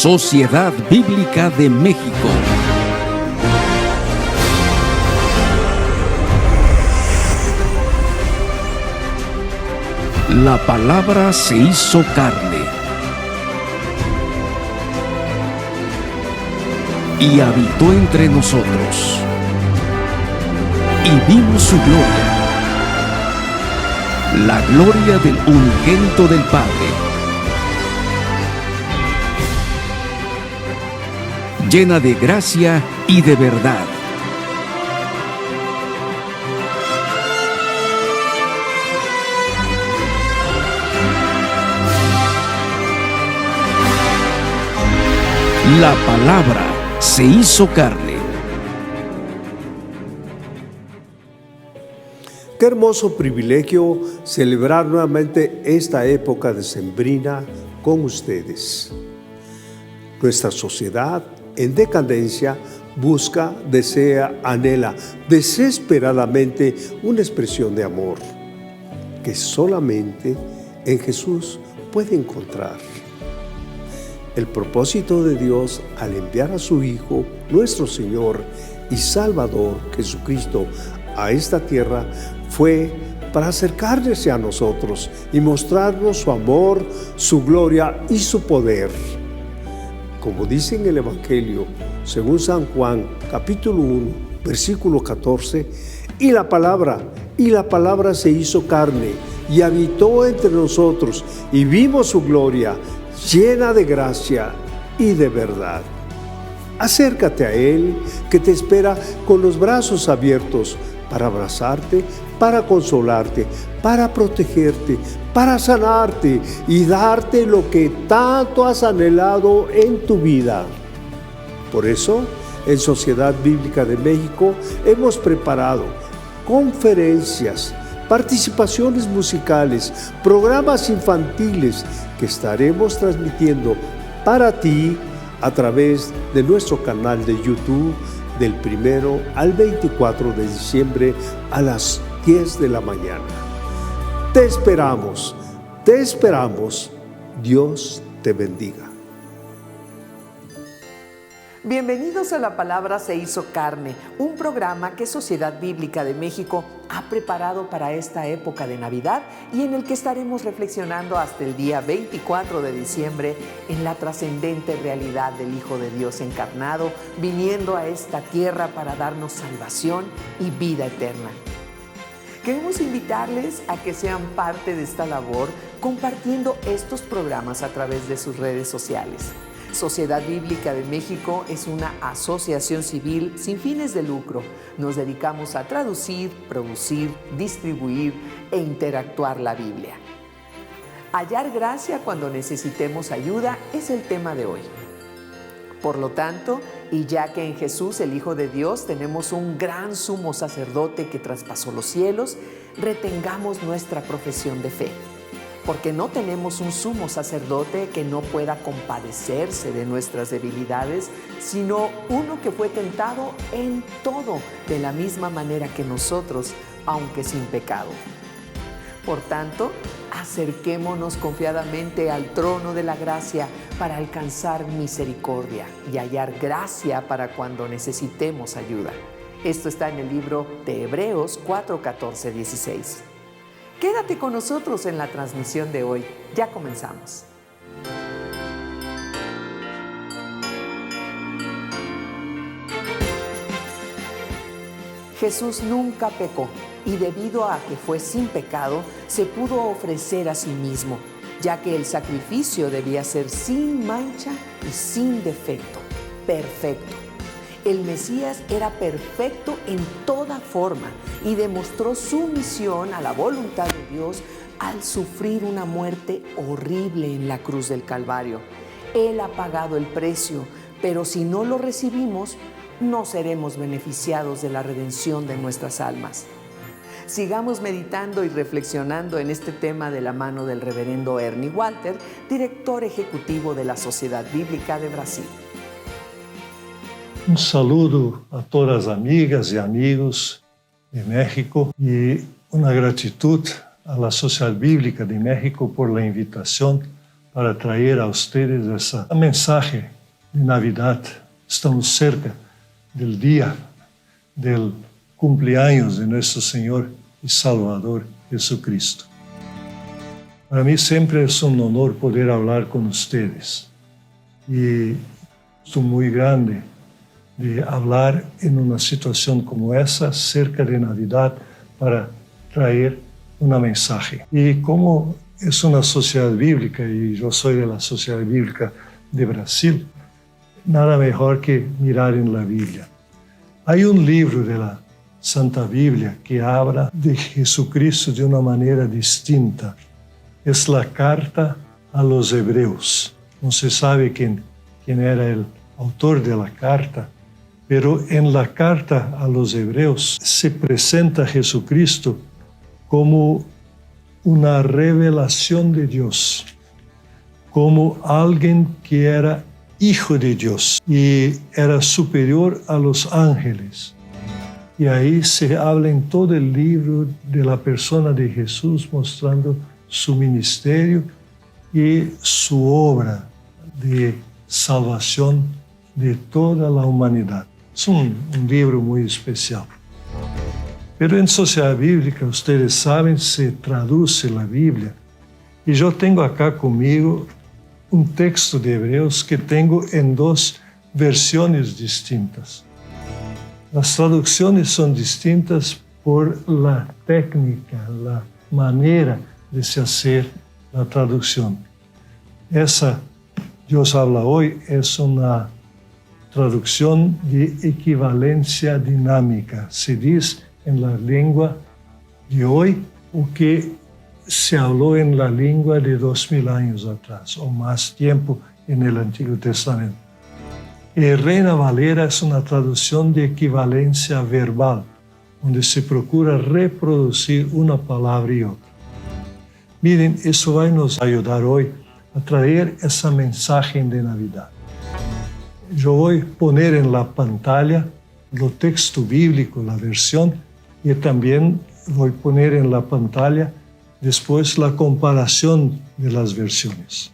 Sociedad Bíblica de México. La palabra se hizo carne y habitó entre nosotros, y vimos su gloria, la gloria del unigénito del Padre, llena de gracia y de verdad. La palabra se hizo carne. Qué hermoso privilegio celebrar nuevamente esta época decembrina con ustedes. Nuestra sociedad en decadencia busca, desea, anhela desesperadamente una expresión de amor que solamente en Jesús puede encontrar. El propósito de Dios al enviar a su Hijo, nuestro Señor y Salvador Jesucristo, a esta tierra fue para acercarse a nosotros y mostrarnos su amor, su gloria y su poder. Como dice en el Evangelio, según San Juan, capítulo 1, versículo 14, y la palabra se hizo carne y habitó entre nosotros y vimos su gloria, llena de gracia y de verdad. Acércate a Él, que te espera con los brazos abiertos para abrazarte, para consolarte, para protegerte, para sanarte y darte lo que tanto has anhelado en tu vida. Por eso, en Sociedad Bíblica de México hemos preparado conferencias, participaciones musicales, programas infantiles que estaremos transmitiendo para ti a través de nuestro canal de YouTube del 1 al 24 de diciembre a las 10 de la mañana. Te esperamos, Dios te bendiga. Bienvenidos a La Palabra se hizo carne, un programa que Sociedad Bíblica de México ha preparado para esta época de Navidad y en el que estaremos reflexionando hasta el día 24 de diciembre en la trascendente realidad del Hijo de Dios encarnado, viniendo a esta tierra para darnos salvación y vida eterna. Queremos invitarles a que sean parte de esta labor compartiendo estos programas a través de sus redes sociales. Sociedad Bíblica de México es una asociación civil sin fines de lucro. Nos dedicamos a traducir, producir, distribuir e interactuar la Biblia. Hallar gracia cuando necesitemos ayuda es el tema de hoy. Por lo tanto, y ya que en Jesús, el Hijo de Dios, tenemos un gran sumo sacerdote que traspasó los cielos, retengamos nuestra profesión de fe. Porque no tenemos un sumo sacerdote que no pueda compadecerse de nuestras debilidades, sino uno que fue tentado en todo, de la misma manera que nosotros, aunque sin pecado. Por tanto, acerquémonos confiadamente al trono de la gracia para alcanzar misericordia y hallar gracia para cuando necesitemos ayuda. Esto está en el libro de Hebreos 4, 14, 16. Quédate con nosotros en la transmisión de hoy. Ya comenzamos. Jesús nunca pecó y debido a que fue sin pecado, se pudo ofrecer a sí mismo, ya que el sacrificio debía ser sin mancha y sin defecto, perfecto. El Mesías era perfecto en toda forma y demostró su misión a la voluntad de Dios al sufrir una muerte horrible en la cruz del Calvario. Él ha pagado el precio, pero si no lo recibimos, no seremos beneficiados de la redención de nuestras almas. Sigamos meditando y reflexionando en este tema de la mano del reverendo Ernie Walter, director ejecutivo de la Sociedad Bíblica de Brasil. Um saludo a todas as amigas e amigos de México e uma gratitud à Sociedade Bíblica de México por la invitación para traer a ustedes ese mensaje de Navidad. Estamos cerca del día del cumpleaños de nuestro Señor y Salvador Jesucristo. Para mí siempre es un honor poder hablar con ustedes y estoy muy grande de hablar en una situación como esa cerca de Navidad para traer un mensaje. Y como es una sociedad bíblica y yo soy de la Sociedad Bíblica de Brasil, nada mejor que mirar en la Biblia. Hay un libro de la Santa Biblia que habla de Jesucristo de una manera distinta. Es la carta a los Hebreos. No se sabe quién era el autor de la carta, pero en la carta a los Hebreos se presenta a Jesucristo como una revelación de Dios, como alguien que era hijo de Dios y era superior a los ángeles. Y ahí se habla en todo el libro de la persona de Jesús, mostrando su ministerio y su obra de salvación de toda la humanidad. Es un libro muy especial. Pero en Sociedad Bíblica, ustedes saben, se traduce la Biblia. Y yo tengo acá conmigo un texto de Hebreos que tengo en dos versiones distintas. Las traducciones son distintas por la técnica, la manera de se hacer la traducción. Esa, Dios habla hoy, es una traducción de equivalencia dinámica. Se dice en la lengua de hoy o que se habló en la lengua de 2000 años atrás o más tiempo en el Antiguo Testamento. Reina Valera es una traducción de equivalencia verbal, donde se procura reproducir una palabra y otra. Miren, eso va a nos ayudar hoy a traer ese mensaje de Navidad. Yo voy a poner en la pantalla el texto bíblico, la versión, y también voy a poner en la pantalla después la comparación de las versiones.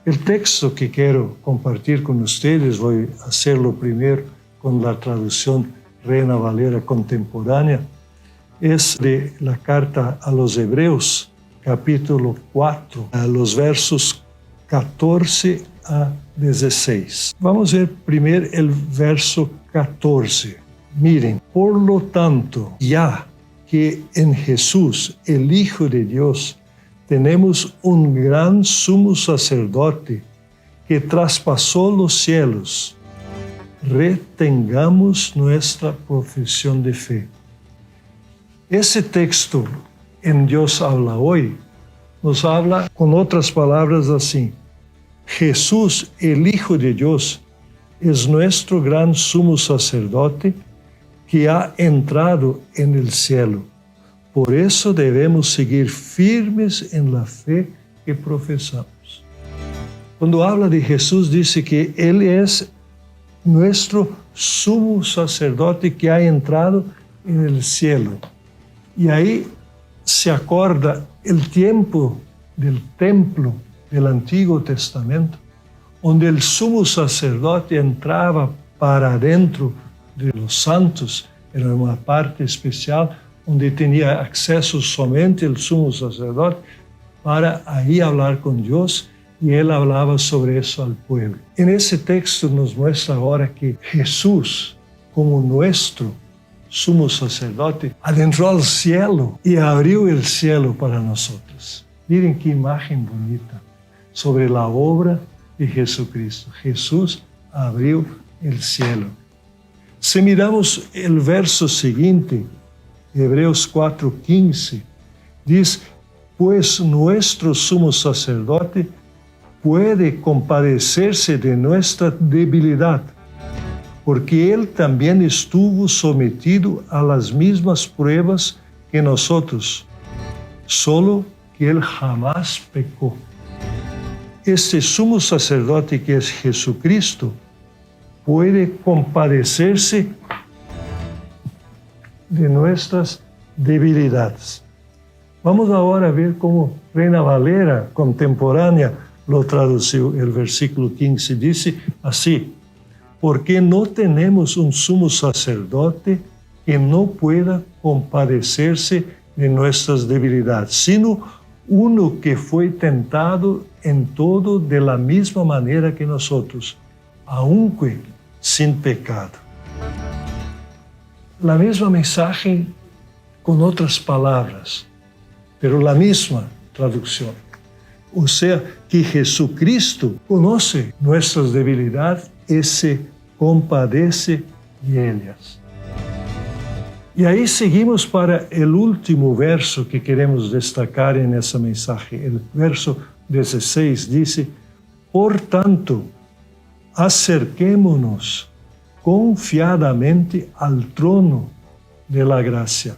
El texto que quiero compartir con ustedes, voy a hacerlo primero con la traducción Reina Valera contemporánea, es de la carta a los Hebreos, capítulo 4, a los versos 14 a 16. Vamos a ver primero el verso 14. Miren, por lo tanto, ya que en Jesús, el Hijo de Dios, tenemos un gran sumo sacerdote que traspasó los cielos, retengamos nuestra profesión de fe. Ese texto en Dios habla hoy nos habla con otras palabras así: Jesús, el Hijo de Dios, es nuestro gran sumo sacerdote que ha entrado en el cielo. Por eso debemos seguir firmes en la fe que profesamos. Cuando habla de Jesús, dice que Él es nuestro sumo sacerdote que ha entrado en el cielo. Y ahí se acorda el tiempo del templo del Antiguo Testamento, donde el sumo sacerdote entraba para adentro de los santos, era una parte especial donde tenía acceso solamente el sumo sacerdote para ahí hablar con Dios, y él hablaba sobre eso al pueblo. En ese texto nos muestra ahora que Jesús, como nuestro sumo sacerdote, adentró al cielo y abrió el cielo para nosotros. Miren qué imagen bonita sobre la obra de Jesucristo. Jesús abrió el cielo. Si miramos el verso siguiente, Hebreos 4:15, dice: pues nuestro sumo sacerdote puede compadecerse de nuestra debilidad, porque él también estuvo sometido a las mismas pruebas que nosotros, solo que él jamás pecó. Este sumo sacerdote, que es Jesucristo, puede compadecerse de nuestras debilidades. Vamos ahora a ver cómo Reina Valera contemporánea lo tradució el versículo 15, dice así: porque no tenemos un sumo sacerdote que no pueda compadecerse de nuestras debilidades, sino uno que fue tentado en todo de la misma manera que nosotros, aunque sin pecado. La misma mensaje con otras palabras, pero la misma traducción. O sea, que Jesucristo conoce nuestras debilidades y se compadece de ellas. Y ahí seguimos para el último verso que queremos destacar en ese mensaje. El verso 16 dice: por tanto, acerquémonos confiadamente al trono de la gracia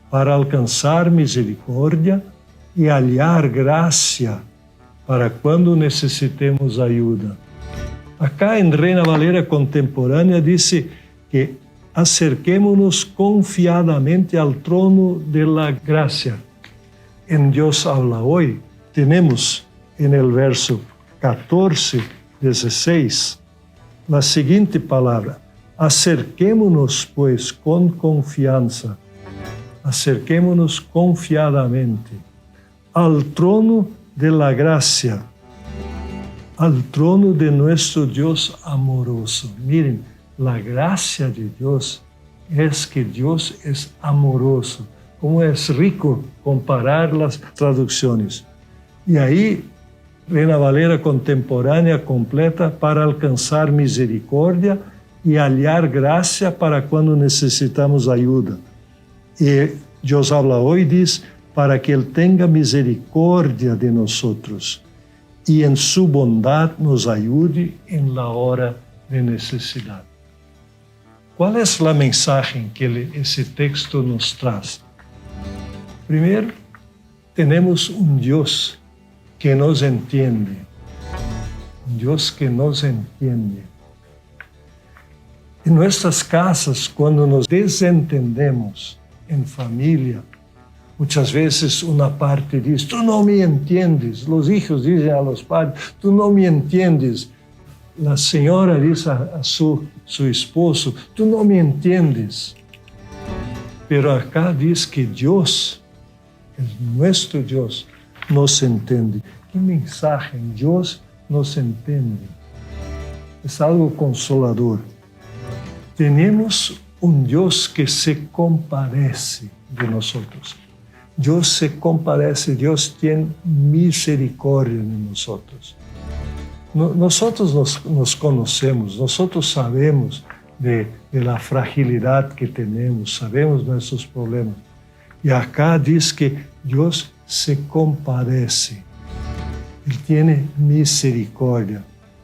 para alcanzar misericordia y hallar gracia para cuando necesitemos ayuda. Acá en Reina Valera Contemporánea dice que acerquémonos confiadamente al trono de la gracia. En Dios habla hoy tenemos en el verso 14, 16, la siguiente palabra: acerquémonos pues con confianza, acerquémonos confiadamente al trono de la gracia, al trono de nuestro Dios amoroso. Miren, la gracia de Dios es que Dios es amoroso. Como es rico comparar las traducciones. Y ahí, Reina Valera Contemporánea completa: para alcanzar misericordia y hallar gracia para cuando necesitamos ayuda. Y Dios habla hoy, dice: para que Él tenga misericordia de nosotros y en su bondad nos ayude en la hora de necesidad. ¿Cuál es la mensaje que ese texto nos trae? Primero, tenemos un Dios que nos entiende. Un Dios que nos entiende. En nuestras casas, cuando nos desentendemos en familia, muchas veces una parte dice: tú no me entiendes. Los hijos dicen a los padres: tú no me entiendes. La señora dice a su esposo: tú no me entiendes. Pero acá dice que Dios, nuestro Dios, nos entiende. ¿Qué mensaje? Dios nos entiende. Es algo consolador. Tenemos un Dios que se compadece de nosotros. Dios se compadece, Dios tiene misericordia de nosotros. Nosotros nos conocemos, nosotros sabemos de la fragilidad que tenemos, sabemos nuestros problemas. Y acá dice que Dios se compadece. Él tiene misericordia.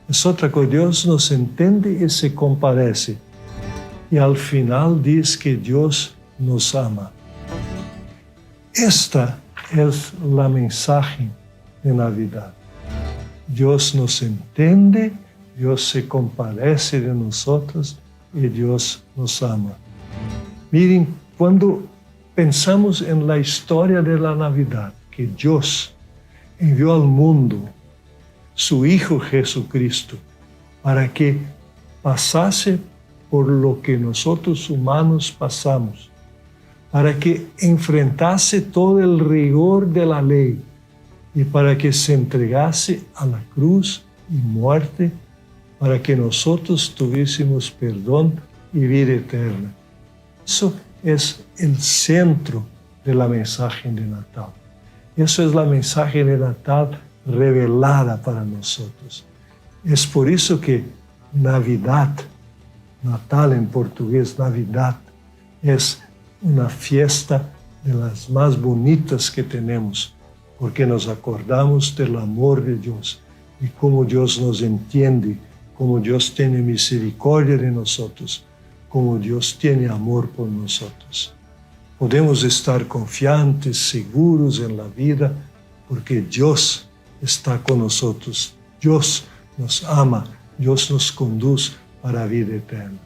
Es otra cosa, Dios nos entiende y se compadece. Y al final dice que Dios nos ama. Esta es la mensaje de Navidad. Dios nos entiende, Dios se compadece de nosotros y Dios nos ama. Miren, cuando pensamos en la historia de la Navidad, que Dios envió al mundo su Hijo Jesucristo para que pasase por lo que nosotros humanos pasamos, para que enfrentase todo el rigor de la ley y para que se entregase a la cruz y muerte para que nosotros tuviésemos perdón y vida eterna. Eso es el centro de la mensaje de Natal. Eso es la mensaje de Natal revelada para nosotros. Es por eso que Navidad, Natal en portugués, Navidad, es una fiesta de las más bonitas que tenemos, porque nos acordamos del amor de Dios y cómo Dios nos entiende, cómo Dios tiene misericordia de nosotros, cómo Dios tiene amor por nosotros. Podemos estar confiantes, seguros en la vida, porque Dios está con nosotros. Dios nos ama, Dios nos conduce para la vida eterna.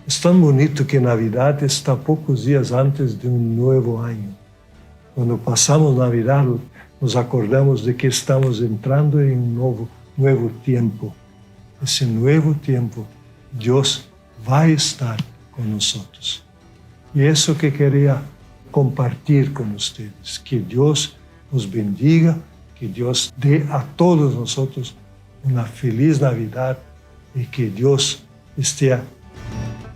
Es tan bonito que Navidad está pocos días antes de un nuevo año. Cuando pasamos Navidad, nos acordamos de que estamos entrando en un nuevo tiempo. Ese nuevo tiempo, Dios va a estar con nosotros. Y eso que quería compartir con ustedes, que Dios os bendiga, que Dios dé a todos nosotros una feliz Navidad y que Dios esté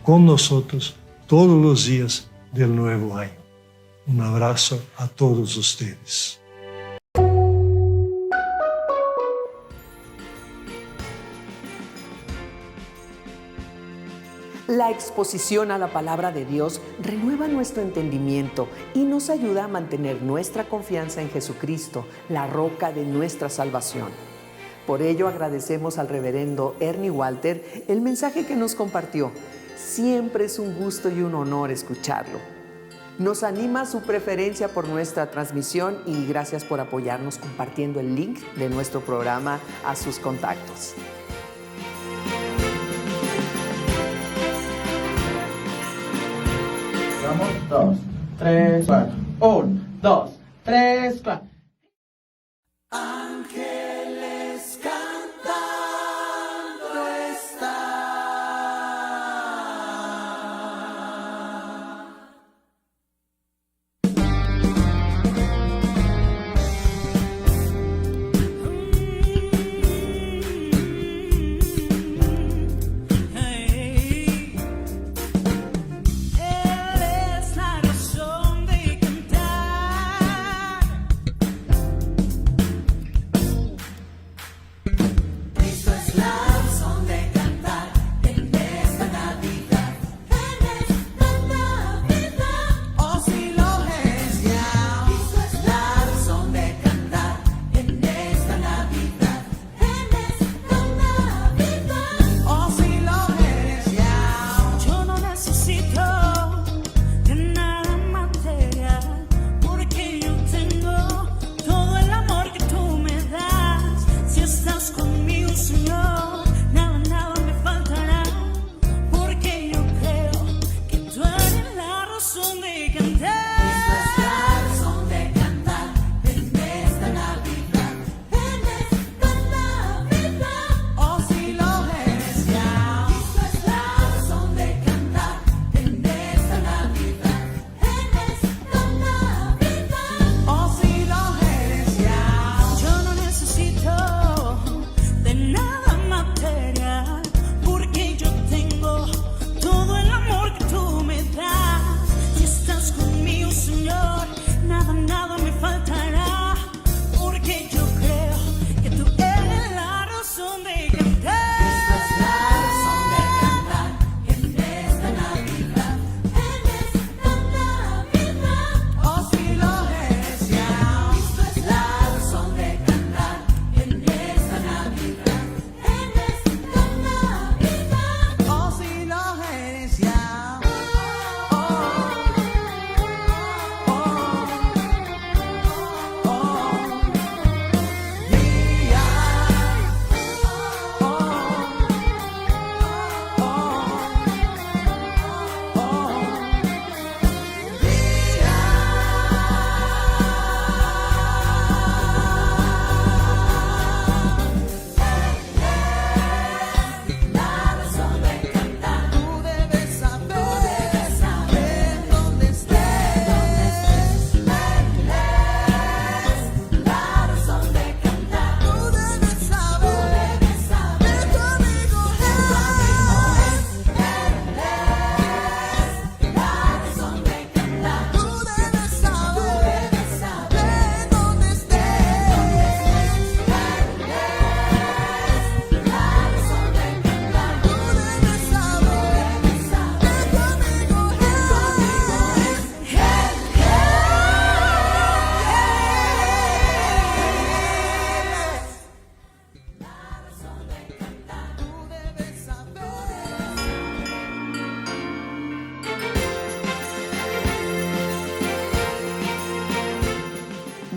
con nosotros todos los días del nuevo año. Un abrazo a todos ustedes. La exposición a la palabra de Dios renueva nuestro entendimiento y nos ayuda a mantener nuestra confianza en Jesucristo, la roca de nuestra salvación. Por ello agradecemos al reverendo Ernie Walter el mensaje que nos compartió. Siempre es un gusto y un honor escucharlo. Nos anima su preferencia por nuestra transmisión y gracias por apoyarnos compartiendo el link de nuestro programa a sus contactos. Vamos, 2, 3, 4. 1, 2, 3, 4. Ángeles cantando están.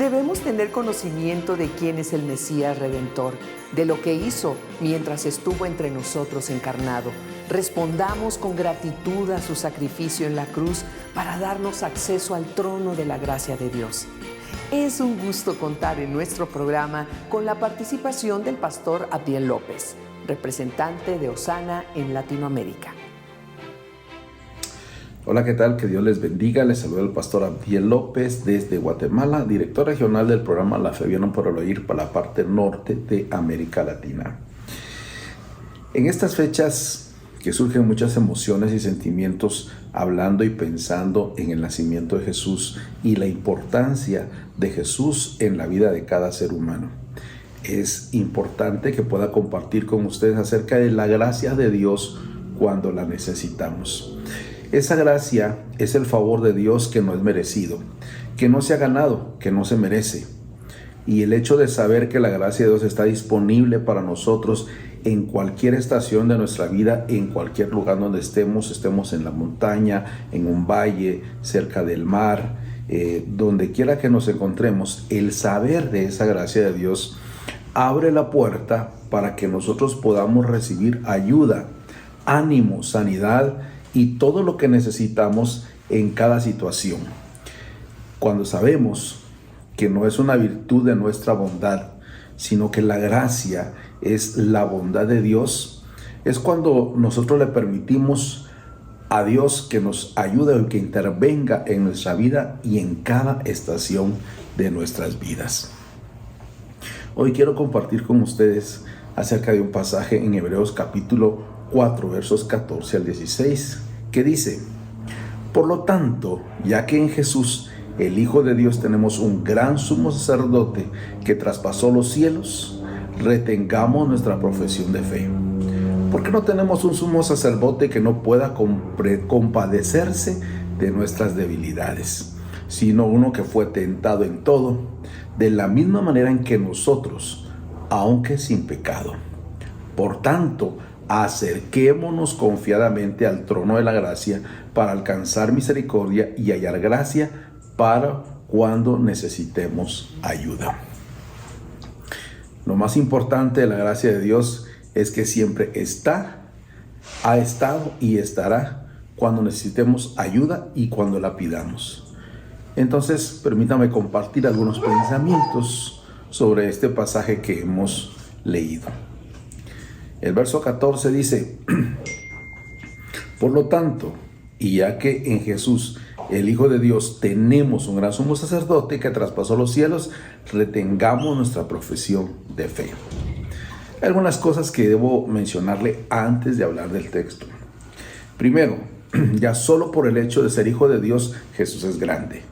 Debemos tener conocimiento de quién es el Mesías Redentor, de lo que hizo mientras estuvo entre nosotros encarnado. Respondamos con gratitud a su sacrificio en la cruz para darnos acceso al trono de la gracia de Dios. Es un gusto contar en nuestro programa con la participación del pastor Abdiel López, representante de Osana en Latinoamérica. Hola, ¿qué tal? Que Dios les bendiga. Les saluda el pastor Abdiel López desde Guatemala, director regional del programa La Fe Viene por el Oír para la parte norte de América Latina. En estas fechas que surgen muchas emociones y sentimientos hablando y pensando en el nacimiento de Jesús y la importancia de Jesús en la vida de cada ser humano. Es importante que pueda compartir con ustedes acerca de la gracia de Dios cuando la necesitamos. Esa gracia es el favor de Dios que no es merecido, que no se ha ganado, que no se merece. Y el hecho de saber que la gracia de Dios está disponible para nosotros en cualquier estación de nuestra vida, en cualquier lugar donde estemos en la montaña, en un valle, cerca del mar, donde quiera que nos encontremos, el saber de esa gracia de Dios abre la puerta para que nosotros podamos recibir ayuda, ánimo, sanidad y todo lo que necesitamos en cada situación. Cuando sabemos que no es una virtud de nuestra bondad, sino que la gracia es la bondad de Dios, es cuando nosotros le permitimos a Dios que nos ayude o que intervenga en nuestra vida y en cada estación de nuestras vidas. Hoy quiero compartir con ustedes acerca de un pasaje en Hebreos capítulo 4, versos 14 al 16, que dice: por lo tanto, ya que en Jesús, el Hijo de Dios, tenemos un gran sumo sacerdote que traspasó los cielos, retengamos nuestra profesión de fe. ¿Por qué no tenemos un sumo sacerdote que no pueda compadecerse de nuestras debilidades, sino uno que fue tentado en todo, de la misma manera en que nosotros, aunque sin pecado? Por tanto, acerquémonos confiadamente al trono de la gracia para alcanzar misericordia y hallar gracia para cuando necesitemos ayuda. Lo más importante de la gracia de Dios es que siempre ha estado y estará cuando necesitemos ayuda y cuando la pidamos. Entonces, permítame compartir algunos pensamientos sobre este pasaje que hemos leído. El verso 14 dice: por lo tanto, y ya que en Jesús, el Hijo de Dios, tenemos un gran sumo sacerdote que traspasó los cielos, retengamos nuestra profesión de fe. Hay algunas cosas que debo mencionarle antes de hablar del texto. Primero, ya solo por el hecho de ser Hijo de Dios, Jesús es grande.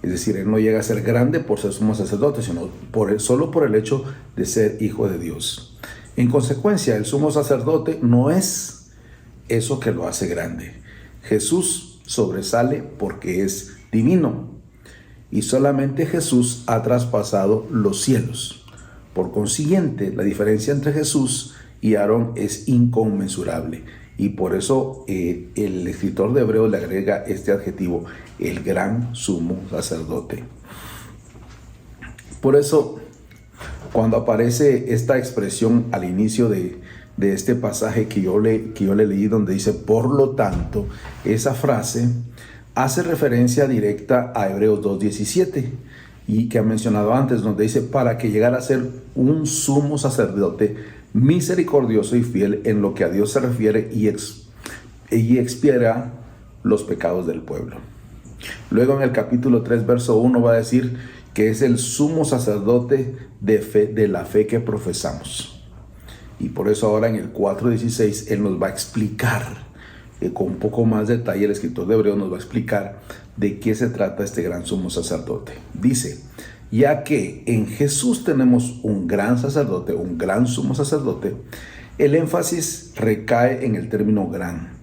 Es decir, Él no llega a ser grande por ser sumo sacerdote, sino solo por el hecho de ser Hijo de Dios. En consecuencia, el sumo sacerdote no es eso que lo hace grande. Jesús sobresale porque es divino, y solamente Jesús ha traspasado los cielos. Por consiguiente, la diferencia entre Jesús y Aarón es inconmensurable, y por eso el escritor de Hebreos le agrega este adjetivo: el gran sumo sacerdote. Por eso, cuando aparece esta expresión al inicio de este pasaje que yo le leí, donde dice por lo tanto, esa frase hace referencia directa a Hebreos 2:17, y que ha mencionado antes, donde dice: para que llegara a ser un sumo sacerdote misericordioso y fiel en lo que a Dios se refiere, y expiará los pecados del pueblo. Luego en el capítulo 3, verso 1 va a decir que es el sumo sacerdote de la fe que profesamos. Y por eso ahora en el 4:16 Él nos va a explicar con un poco más detalle, el escritor de Hebreos nos va a explicar de qué se trata este gran sumo sacerdote. Dice: ya que en Jesús tenemos un gran sacerdote, un gran sumo sacerdote, el énfasis recae en el término gran,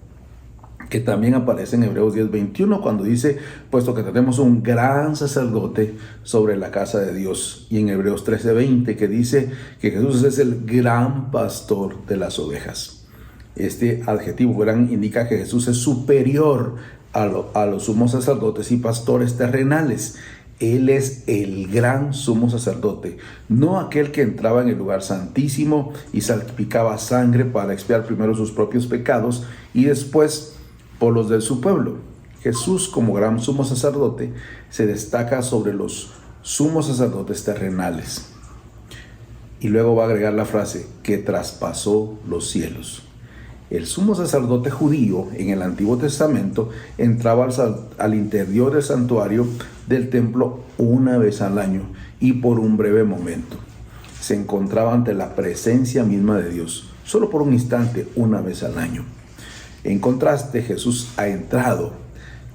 que también aparece en Hebreos 10:21, cuando dice: puesto que tenemos un gran sacerdote sobre la casa de Dios. Y en Hebreos 13:20, que dice que Jesús es el gran pastor de las ovejas. Este adjetivo gran indica que Jesús es superior a los sumos sacerdotes y pastores terrenales. Él es el gran sumo sacerdote, no aquel que entraba en el lugar santísimo y salpicaba sangre para expiar primero sus propios pecados y después por los de su pueblo. Jesús, como gran sumo sacerdote, se destaca sobre los sumos sacerdotes terrenales. Y luego va a agregar la frase, que traspasó los cielos. El sumo sacerdote judío en el Antiguo Testamento entraba al interior del santuario del templo una vez al año y por un breve momento. Se encontraba ante la presencia misma de Dios, solo por un instante, una vez al año. En contraste, Jesús ha entrado,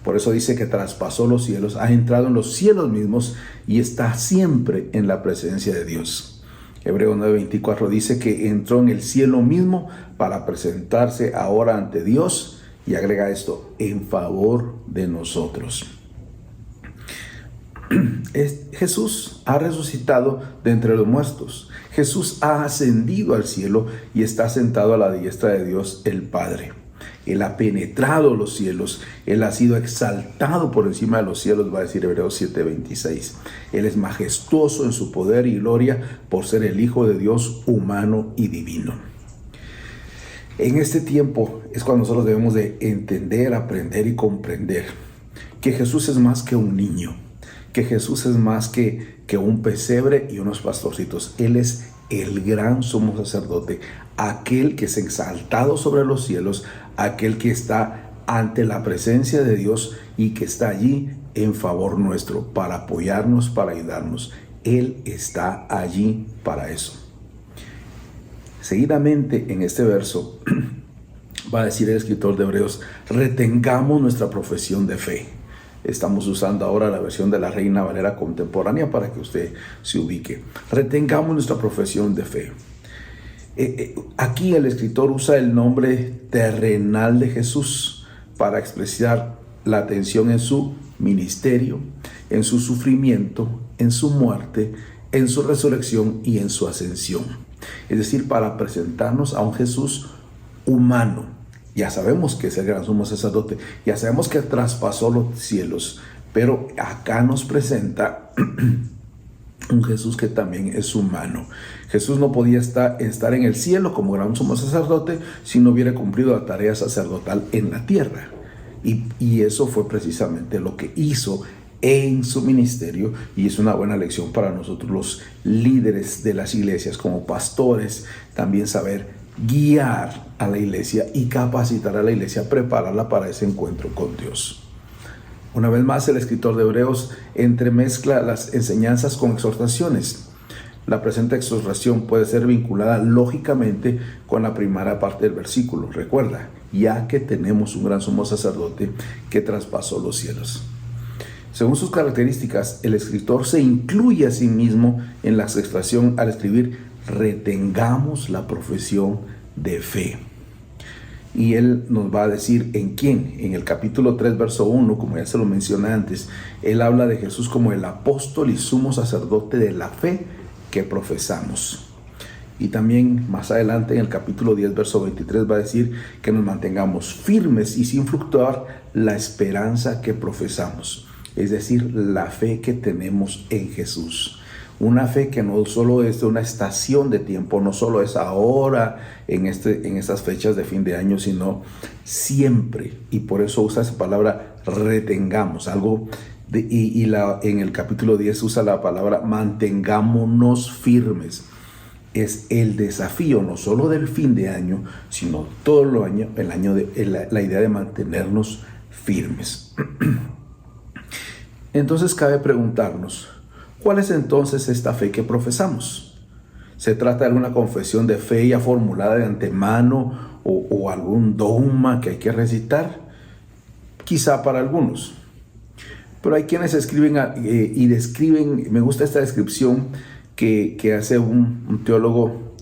por eso dice que traspasó los cielos, ha entrado en los cielos mismos y está siempre en la presencia de Dios. Hebreos 9:24 dice que entró en el cielo mismo para presentarse ahora ante Dios, y agrega esto, en favor de nosotros. Jesús ha resucitado de entre los muertos. Jesús ha ascendido al cielo y está sentado a la diestra de Dios el Padre. Él ha penetrado los cielos, Él ha sido exaltado por encima de los cielos, va a decir Hebreos 7:26. Él es majestuoso en su poder y gloria por ser el Hijo de Dios humano y divino. En este tiempo es cuando nosotros debemos de entender, aprender y comprender que Jesús es más que un niño, que Jesús es más que un pesebre y unos pastorcitos. Él es el gran sumo sacerdote, aquel que es exaltado sobre los cielos, aquel que está ante la presencia de Dios y que está allí en favor nuestro, para apoyarnos, para ayudarnos. Él está allí para eso. Seguidamente en este verso va a decir el escritor de Hebreos, retengamos nuestra profesión de fe. Estamos usando ahora la versión de la Reina Valera contemporánea para que usted se ubique. Retengamos nuestra profesión de fe. Aquí el escritor usa el nombre terrenal de Jesús para expresar la atención en su ministerio, en su sufrimiento, en su muerte, en su resurrección y en su ascensión. Es decir, para presentarnos a un Jesús humano. Ya sabemos que es el gran sumo sacerdote, ya sabemos que traspasó los cielos, pero acá nos presenta un Jesús que también es humano. Jesús no podía estar en el cielo como gran sumo sacerdote si no hubiera cumplido la tarea sacerdotal en la tierra. Y eso fue precisamente lo que hizo en su ministerio, y es una buena lección para nosotros los líderes de las iglesias como pastores, también saber guiar a la iglesia y capacitar a la iglesia, prepararla para ese encuentro con Dios. Una vez más, el escritor de Hebreos entremezcla las enseñanzas con exhortaciones. La presente exhortación puede ser vinculada lógicamente con la primera parte del versículo. Recuerda, ya que tenemos un gran sumo sacerdote que traspasó los cielos. Según sus características, el escritor se incluye a sí mismo en la exhortación al escribir: retengamos la profesión de fe. Y él nos va a decir en quién. En el capítulo 3, verso 1, como ya se lo mencioné antes, él habla de Jesús como el apóstol y sumo sacerdote de la fe que profesamos. Y también más adelante en el capítulo 10, verso 23, va a decir que nos mantengamos firmes y sin fluctuar la esperanza que profesamos. Es decir, la fe que tenemos en Jesús. Una fe que no solo es de una estación de tiempo, no solo es ahora en estas fechas de fin de año, sino siempre. Y por eso usa esa palabra retengamos. En el capítulo 10 usa la palabra mantengámonos firmes. Es el desafío no solo del fin de año, sino todo la idea de mantenernos firmes. Entonces cabe preguntarnos, ¿cuál es entonces esta fe que profesamos? ¿Se trata de una confesión de fe ya formulada de antemano o algún dogma que hay que recitar? Quizá para algunos. Pero hay quienes escriben y describen, me gusta esta descripción que hace un teólogo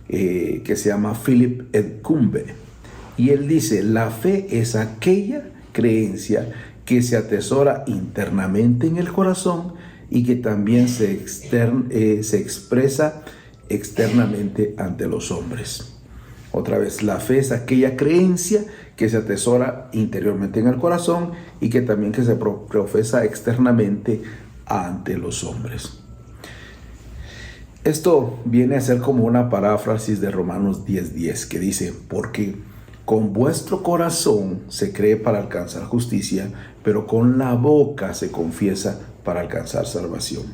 que se llama Philip Edcumbe. Y él dice, la fe es aquella creencia que se atesora internamente en el corazón y que también se expresa externamente ante los hombres. Otra vez, la fe es aquella creencia que se atesora interiormente en el corazón y que también se profesa externamente ante los hombres. Esto viene a ser como una paráfrasis de Romanos 10:10 que dice, porque con vuestro corazón se cree para alcanzar justicia, pero con la boca se confiesa para alcanzar salvación.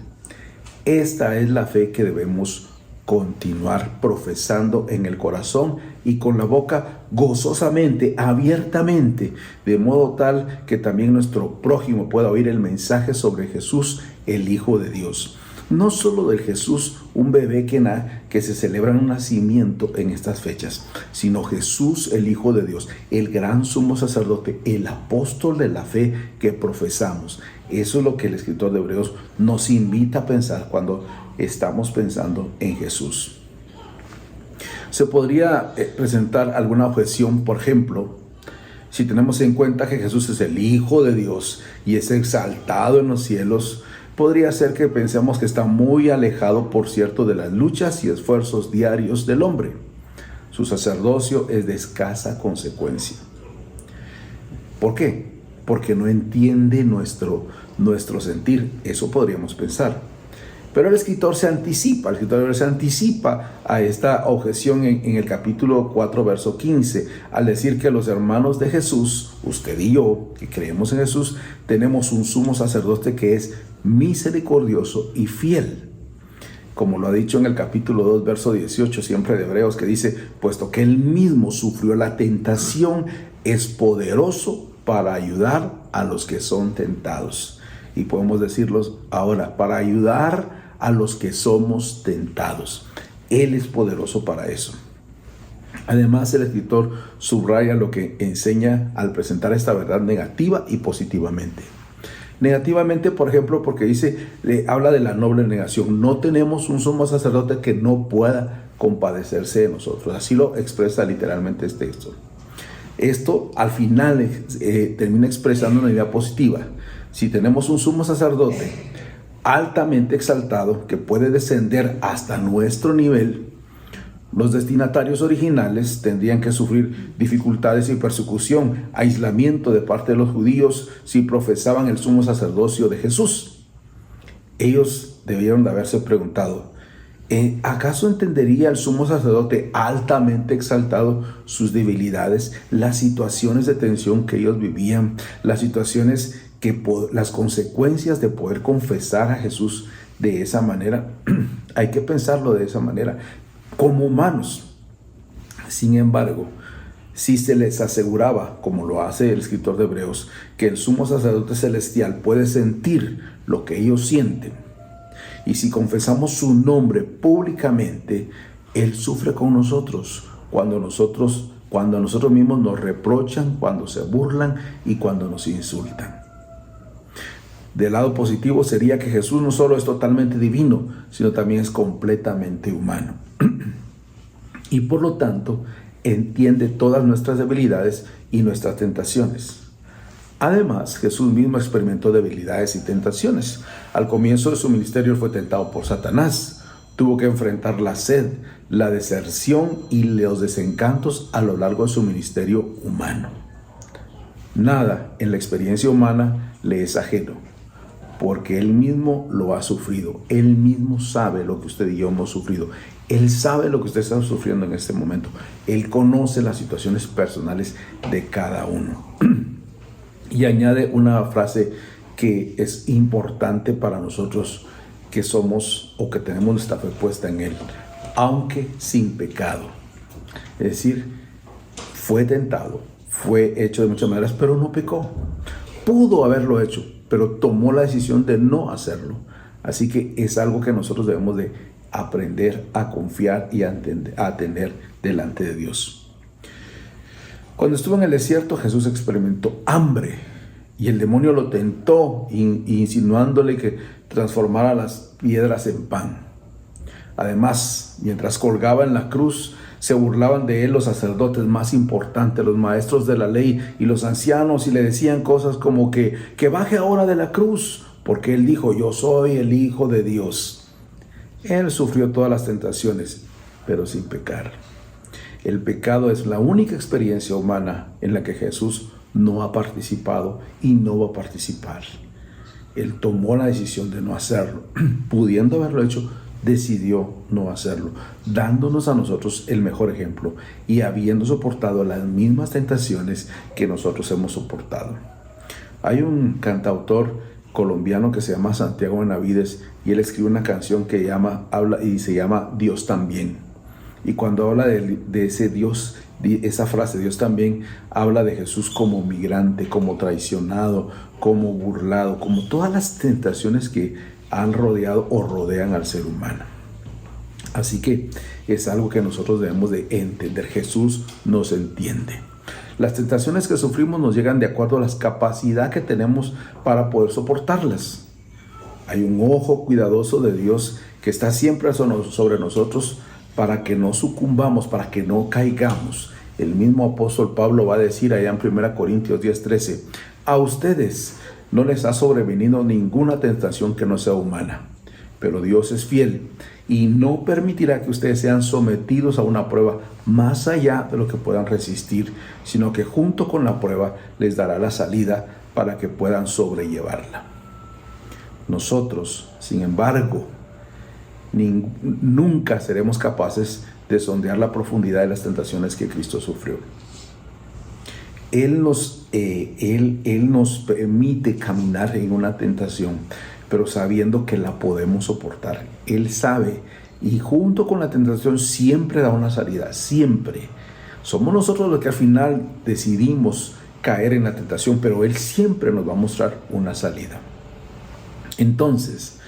Esta es la fe que debemos continuar profesando en el corazón y con la boca gozosamente, abiertamente, de modo tal que también nuestro prójimo pueda oír el mensaje sobre Jesús, el Hijo de Dios. No solo del Jesús, un bebé que se celebra un nacimiento en estas fechas, sino Jesús, el Hijo de Dios, el gran sumo sacerdote, el apóstol de la fe que profesamos. Eso es lo que el escritor de Hebreos nos invita a pensar cuando estamos pensando en Jesús. Se podría presentar alguna objeción, por ejemplo, si tenemos en cuenta que Jesús es el Hijo de Dios y es exaltado en los cielos. Podría ser que pensemos que está muy alejado, por cierto, de las luchas y esfuerzos diarios del hombre. Su sacerdocio es de escasa consecuencia. ¿Por qué? Porque no entiende nuestro sentir. Eso podríamos pensar. Pero el escritor se anticipa a esta objeción en el capítulo 4, verso 15, al decir que los hermanos de Jesús, usted y yo, que creemos en Jesús, tenemos un sumo sacerdote que es misericordioso y fiel. Como lo ha dicho en el capítulo 2, verso 18, siempre de Hebreos, que dice, puesto que él mismo sufrió la tentación, es poderoso para ayudar a los que son tentados. Y podemos decirlos ahora, para ayudar a los que somos tentados. Él es poderoso para eso. Además, el escritor subraya lo que enseña al presentar esta verdad negativa y positivamente. Negativamente, por ejemplo, porque habla de la noble negación. No tenemos un sumo sacerdote que no pueda compadecerse de nosotros. Así lo expresa literalmente este texto. Esto al final termina expresando una idea positiva. Si tenemos un sumo sacerdote altamente exaltado que puede descender hasta nuestro nivel, los destinatarios originales tendrían que sufrir dificultades y persecución, aislamiento de parte de los judíos si profesaban el sumo sacerdocio de Jesús. Ellos debieron de haberse preguntado, ¿acaso entendería el sumo sacerdote altamente exaltado sus debilidades, las situaciones de tensión que ellos vivían, las situaciones las consecuencias de poder confesar a Jesús de esa manera? Hay que pensarlo de esa manera, como humanos. Sin embargo, si se les aseguraba, como lo hace el escritor de Hebreos, que el sumo sacerdote celestial puede sentir lo que ellos sienten, y si confesamos su nombre públicamente, Él sufre con nosotros cuando a nosotros mismos nos reprochan, cuando se burlan y cuando nos insultan. Del lado positivo sería que Jesús no solo es totalmente divino, sino también es completamente humano. Y por lo tanto, entiende todas nuestras debilidades y nuestras tentaciones. Además, Jesús mismo experimentó debilidades y tentaciones. Al comienzo de su ministerio fue tentado por Satanás. Tuvo que enfrentar la sed, la deserción y los desencantos a lo largo de su ministerio humano. Nada en la experiencia humana le es ajeno, porque Él mismo lo ha sufrido. Él mismo sabe lo que usted y yo hemos sufrido. Él sabe lo que usted está sufriendo en este momento. Él conoce las situaciones personales de cada uno. Y añade una frase que es importante para nosotros que somos o que tenemos nuestra fe puesta en Él. Aunque sin pecado. Es decir, fue tentado, fue hecho de muchas maneras, pero no pecó. Pudo haberlo hecho, pero tomó la decisión de no hacerlo. Así que es algo que nosotros debemos de aprender a confiar y a tener delante de Dios. Cuando estuvo en el desierto, Jesús experimentó hambre y el demonio lo tentó, insinuándole que transformara las piedras en pan. Además, mientras colgaba en la cruz, se burlaban de él los sacerdotes más importantes, los maestros de la ley y los ancianos, y le decían cosas como que baje ahora de la cruz, porque él dijo, yo soy el Hijo de Dios. Él sufrió todas las tentaciones, pero sin pecar. El pecado es la única experiencia humana en la que Jesús no ha participado y no va a participar. Él tomó la decisión de no hacerlo. Pudiendo haberlo hecho, decidió no hacerlo, dándonos a nosotros el mejor ejemplo y habiendo soportado las mismas tentaciones que nosotros hemos soportado. Hay un cantautor colombiano que se llama Santiago Benavides, y él escribe una canción que se llama Dios también. Y cuando habla de ese Dios, esa frase, Dios también, habla de Jesús como migrante, como traicionado, como burlado, como todas las tentaciones que han rodeado o rodean al ser humano. Así que es algo que nosotros debemos de entender. Jesús nos entiende. Las tentaciones que sufrimos nos llegan de acuerdo a la capacidad que tenemos para poder soportarlas. Hay un ojo cuidadoso de Dios que está siempre sobre nosotros para que no sucumbamos, para que no caigamos. El mismo apóstol Pablo va a decir allá en 1 Corintios 10:13, a ustedes no les ha sobrevenido ninguna tentación que no sea humana, pero Dios es fiel y no permitirá que ustedes sean sometidos a una prueba más allá de lo que puedan resistir, sino que junto con la prueba les dará la salida para que puedan sobrellevarla. Nosotros, sin embargo, nunca seremos capaces de sondear la profundidad de las tentaciones que Cristo sufrió. Él nos permite caminar en una tentación, pero sabiendo que la podemos soportar. Él sabe, y junto con la tentación siempre da una salida, siempre. Somos nosotros los que al final decidimos caer en la tentación, pero Él siempre nos va a mostrar una salida. Entonces,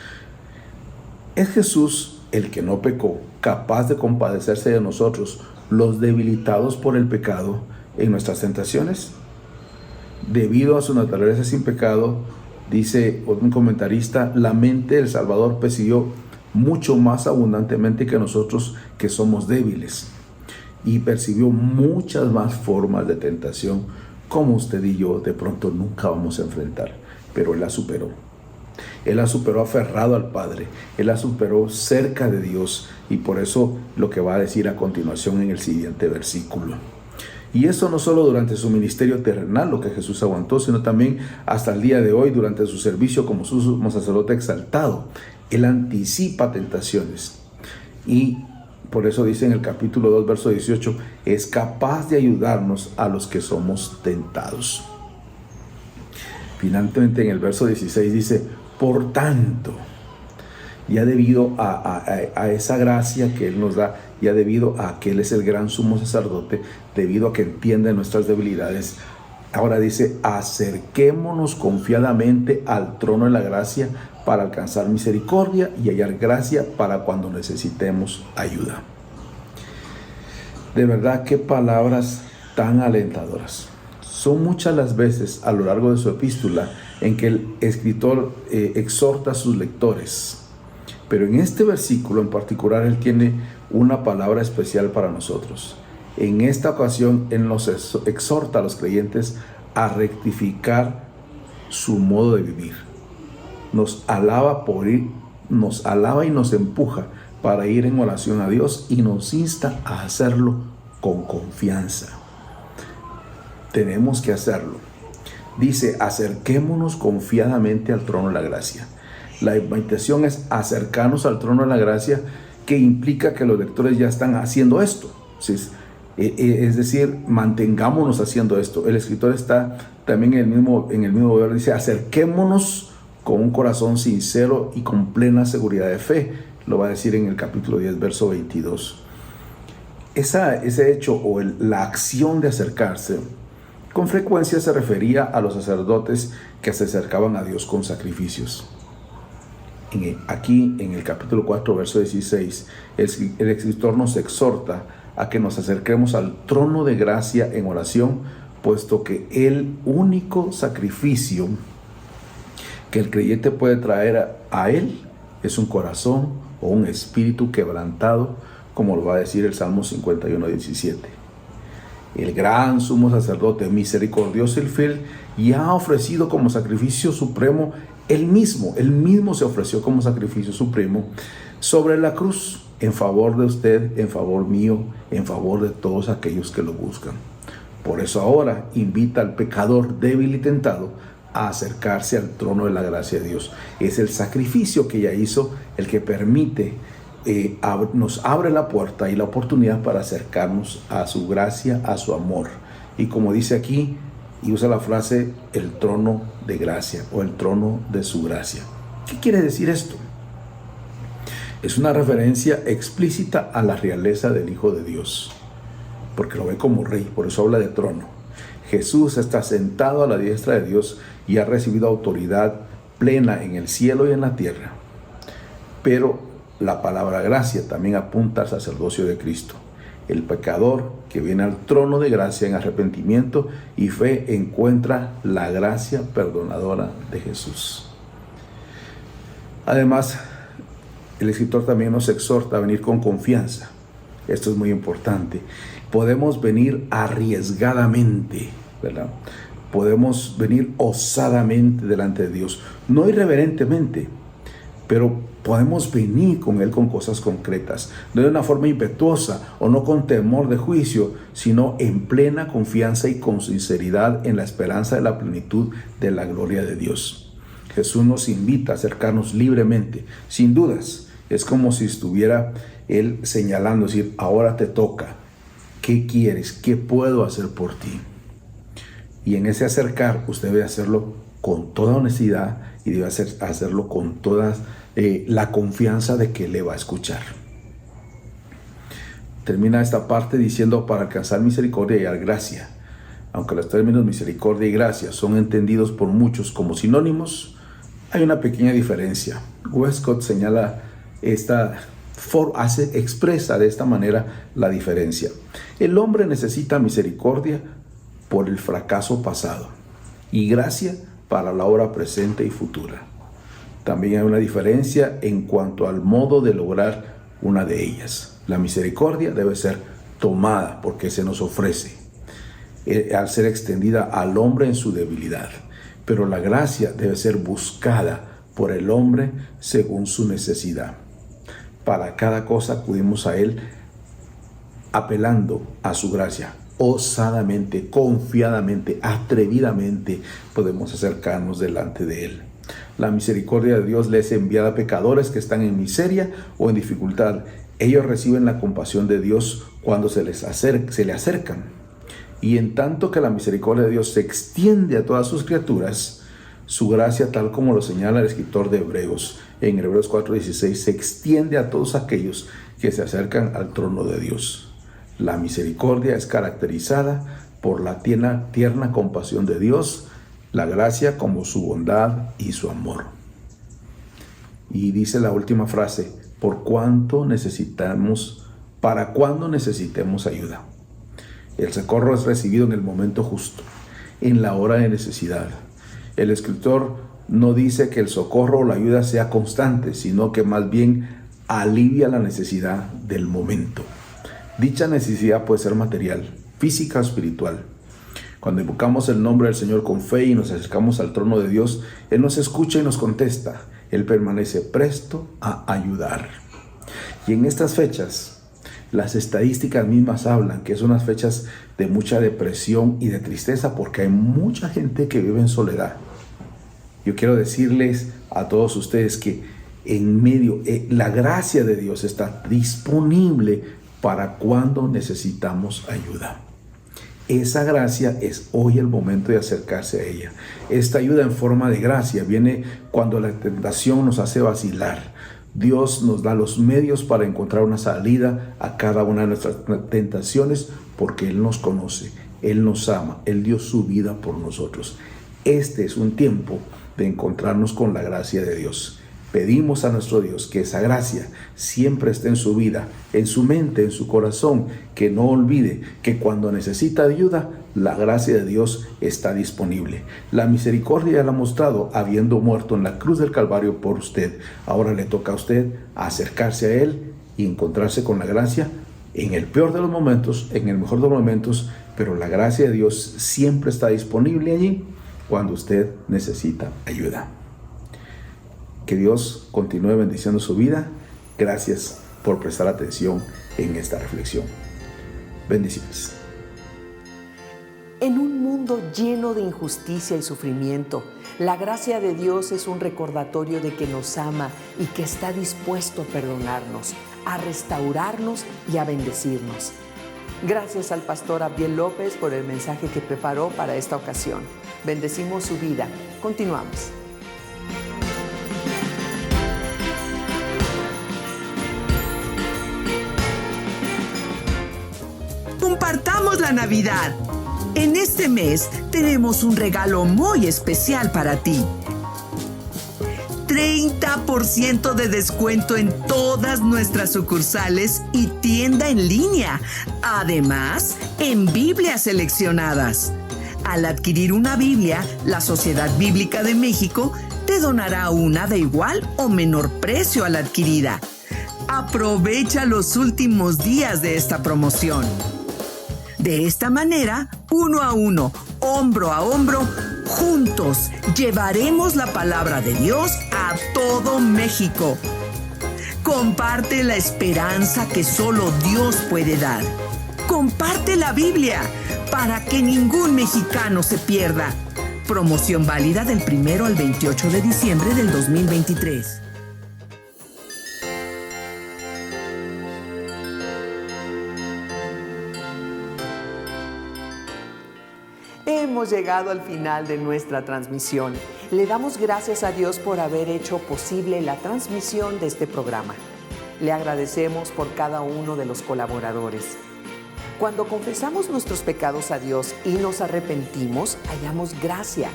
¿es Jesús, el que no pecó, capaz de compadecerse de nosotros, los debilitados por el pecado, en nuestras tentaciones? Debido a su naturaleza sin pecado, dice un comentarista, la mente del Salvador persiguió mucho más abundantemente que nosotros, que somos débiles, y percibió muchas más formas de tentación como usted y yo de pronto nunca vamos a enfrentar, pero Él la superó. Él la superó aferrado al Padre, Él la superó cerca de Dios, y por eso lo que va a decir a continuación en el siguiente versículo. Y esto no solo durante su ministerio terrenal, lo que Jesús aguantó, sino también hasta el día de hoy, durante su servicio como sumo sacerdote exaltado. Él anticipa tentaciones. Y por eso dice en el capítulo 2, verso 18, es capaz de ayudarnos a los que somos tentados. Finalmente en el verso 16 dice, por tanto, ya debido a esa gracia que Él nos da, ya debido a que Él es el gran sumo sacerdote, debido a que entiende nuestras debilidades, ahora dice, acerquémonos confiadamente al trono de la gracia para alcanzar misericordia y hallar gracia para cuando necesitemos ayuda. De verdad, qué palabras tan alentadoras. Son muchas las veces a lo largo de su epístola en que el escritor exhorta a sus lectores. Pero en este versículo en particular, Él tiene una palabra especial para nosotros. En esta ocasión, Él nos exhorta a los creyentes a rectificar su modo de vivir. Nos alaba y nos empuja para ir en oración a Dios y nos insta a hacerlo con confianza. Tenemos que hacerlo. Dice, acerquémonos confiadamente al trono de la gracia. La invitación es acercarnos al trono de la gracia, que implica que los lectores ya están haciendo esto. Es decir, mantengámonos haciendo esto. El escritor está también en el mismo verbo, dice, acerquémonos con un corazón sincero y con plena seguridad de fe. Lo va a decir en el capítulo 10, verso 22. Ese hecho o la acción de acercarse, con frecuencia se refería a los sacerdotes que se acercaban a Dios con sacrificios. Aquí en el capítulo 4, verso 16, el escritor nos exhorta a que nos acerquemos al trono de gracia en oración, puesto que el único sacrificio que el creyente puede traer a Él es un corazón o un espíritu quebrantado, como lo va a decir el Salmo 51, 17. El gran sumo sacerdote, misericordioso y fiel, ya ha ofrecido como sacrificio supremo Él mismo se ofreció como sacrificio supremo sobre la cruz, en favor de usted, en favor mío, en favor de todos aquellos que lo buscan. Por eso ahora invita al pecador débil y tentado a acercarse al trono de la gracia de Dios. Es el sacrificio que ya hizo el que permite, nos abre la puerta y la oportunidad para acercarnos a su gracia, a su amor. Y como dice aquí, y usa la frase el trono de gracia o el trono de su gracia. ¿Qué quiere decir esto? Es una referencia explícita a la realeza del Hijo de Dios, porque lo ve como rey, por eso habla de trono. Jesús está sentado a la diestra de Dios y ha recibido autoridad plena en el cielo y en la tierra. Pero la palabra gracia también apunta al sacerdocio de Cristo. El pecador que viene al trono de gracia en arrepentimiento y fe encuentra la gracia perdonadora de Jesús. Además, el escritor también nos exhorta a venir con confianza. Esto es muy importante. Podemos venir arriesgadamente, ¿verdad? Podemos venir osadamente delante de Dios, no irreverentemente, pero podemos venir con Él con cosas concretas, no de una forma impetuosa o no con temor de juicio, sino en plena confianza y con sinceridad en la esperanza de la plenitud de la gloria de Dios. Jesús nos invita a acercarnos libremente, sin dudas. Es como si estuviera Él señalando, decir, ahora te toca. ¿Qué quieres? ¿Qué puedo hacer por ti? Y en ese acercar, usted debe hacerlo con toda honestidad y debe hacerlo con toda la confianza de que le va a escuchar. Termina esta parte diciendo para alcanzar misericordia y hallar gracia. Aunque los términos misericordia y gracia son entendidos por muchos como sinónimos, hay una pequeña diferencia. Westcott señala expresa de esta manera la diferencia. El hombre necesita misericordia por el fracaso pasado y gracia para la hora presente y futura. También hay una diferencia en cuanto al modo de lograr una de ellas. La misericordia debe ser tomada porque se nos ofrece al ser extendida al hombre en su debilidad, pero la gracia debe ser buscada por el hombre según su necesidad. Para cada cosa acudimos a Él apelando a su gracia. Osadamente, confiadamente, atrevidamente podemos acercarnos delante de Él. La misericordia de Dios le es enviada a pecadores que están en miseria o en dificultad. Ellos reciben la compasión de Dios cuando se le acercan. Y en tanto que la misericordia de Dios se extiende a todas sus criaturas, su gracia, tal como lo señala el escritor de Hebreos, en Hebreos 4:16, se extiende a todos aquellos que se acercan al trono de Dios. La misericordia es caracterizada por la tierna compasión de Dios, la gracia como su bondad y su amor. Y dice la última frase, para cuando necesitemos ayuda. El socorro es recibido en el momento justo, en la hora de necesidad. El escritor no dice que el socorro o la ayuda sea constante, sino que más bien alivia la necesidad del momento. Dicha necesidad puede ser material, física o espiritual. Cuando invocamos el nombre del Señor con fe y nos acercamos al trono de Dios, Él nos escucha y nos contesta. Él permanece presto a ayudar. Y en estas fechas, las estadísticas mismas hablan que son unas fechas de mucha depresión y de tristeza porque hay mucha gente que vive en soledad. Yo quiero decirles a todos ustedes que en medio, la gracia de Dios está disponible para cuando necesitamos ayuda. Esa gracia es hoy el momento de acercarse a ella. Esta ayuda en forma de gracia viene cuando la tentación nos hace vacilar. Dios nos da los medios para encontrar una salida a cada una de nuestras tentaciones porque Él nos conoce, Él nos ama, Él dio su vida por nosotros. Este es un tiempo de encontrarnos con la gracia de Dios. Pedimos a nuestro Dios que esa gracia siempre esté en su vida, en su mente, en su corazón, que no olvide que cuando necesita ayuda, la gracia de Dios está disponible. La misericordia la ha mostrado habiendo muerto en la cruz del Calvario por usted. Ahora le toca a usted acercarse a Él y encontrarse con la gracia en el peor de los momentos, en el mejor de los momentos, pero la gracia de Dios siempre está disponible allí cuando usted necesita ayuda. Que Dios continúe bendiciendo su vida. Gracias por prestar atención en esta reflexión. Bendiciones. En un mundo lleno de injusticia y sufrimiento, la gracia de Dios es un recordatorio de que nos ama y que está dispuesto a perdonarnos, a restaurarnos y a bendecirnos. Gracias al pastor Abdiel López por el mensaje que preparó para esta ocasión. Bendecimos su vida. Continuamos. Compartamos la Navidad. En este mes tenemos un regalo muy especial para ti. 30% de descuento en todas nuestras sucursales y tienda en línea. Además, en Biblias seleccionadas. Al adquirir una Biblia, la Sociedad Bíblica de México te donará una de igual o menor precio a la adquirida. Aprovecha los últimos días de esta promoción. De esta manera, uno a uno, hombro a hombro, juntos llevaremos la palabra de Dios a todo México. Comparte la esperanza que solo Dios puede dar. Comparte la Biblia para que ningún mexicano se pierda. Promoción válida del 1 al 28 de diciembre del 2023. Hemos llegado al final de nuestra transmisión. Le damos gracias a Dios por haber hecho posible la transmisión de este programa. Le agradecemos por cada uno de los colaboradores. Cuando confesamos nuestros pecados a Dios y nos arrepentimos, hallamos gracia.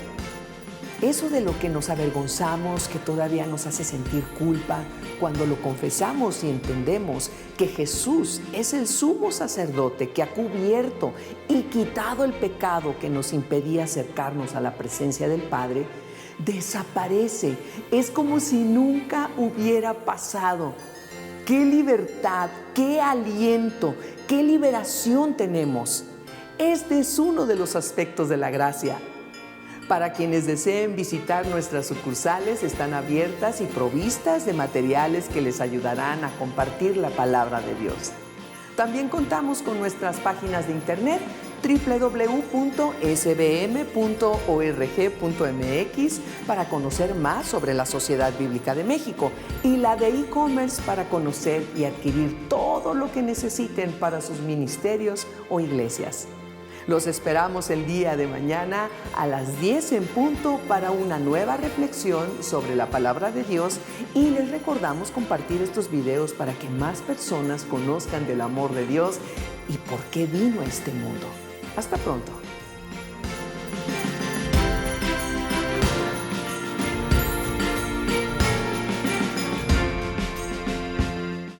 Eso de lo que nos avergonzamos, que todavía nos hace sentir culpa, cuando lo confesamos y entendemos que Jesús es el sumo sacerdote que ha cubierto y quitado el pecado que nos impedía acercarnos a la presencia del Padre, desaparece. Es como si nunca hubiera pasado. ¡Qué libertad! ¡Qué aliento! ¡Qué liberación tenemos! Este es uno de los aspectos de la gracia. Para quienes deseen visitar nuestras sucursales, están abiertas y provistas de materiales que les ayudarán a compartir la palabra de Dios. También contamos con nuestras páginas de internet www.sbm.org.mx para conocer más sobre la Sociedad Bíblica de México y la de e-commerce para conocer y adquirir todo lo que necesiten para sus ministerios o iglesias. Los esperamos el día de mañana a las 10 en punto para una nueva reflexión sobre la palabra de Dios y les recordamos compartir estos videos para que más personas conozcan del amor de Dios y por qué vino a este mundo. Hasta pronto.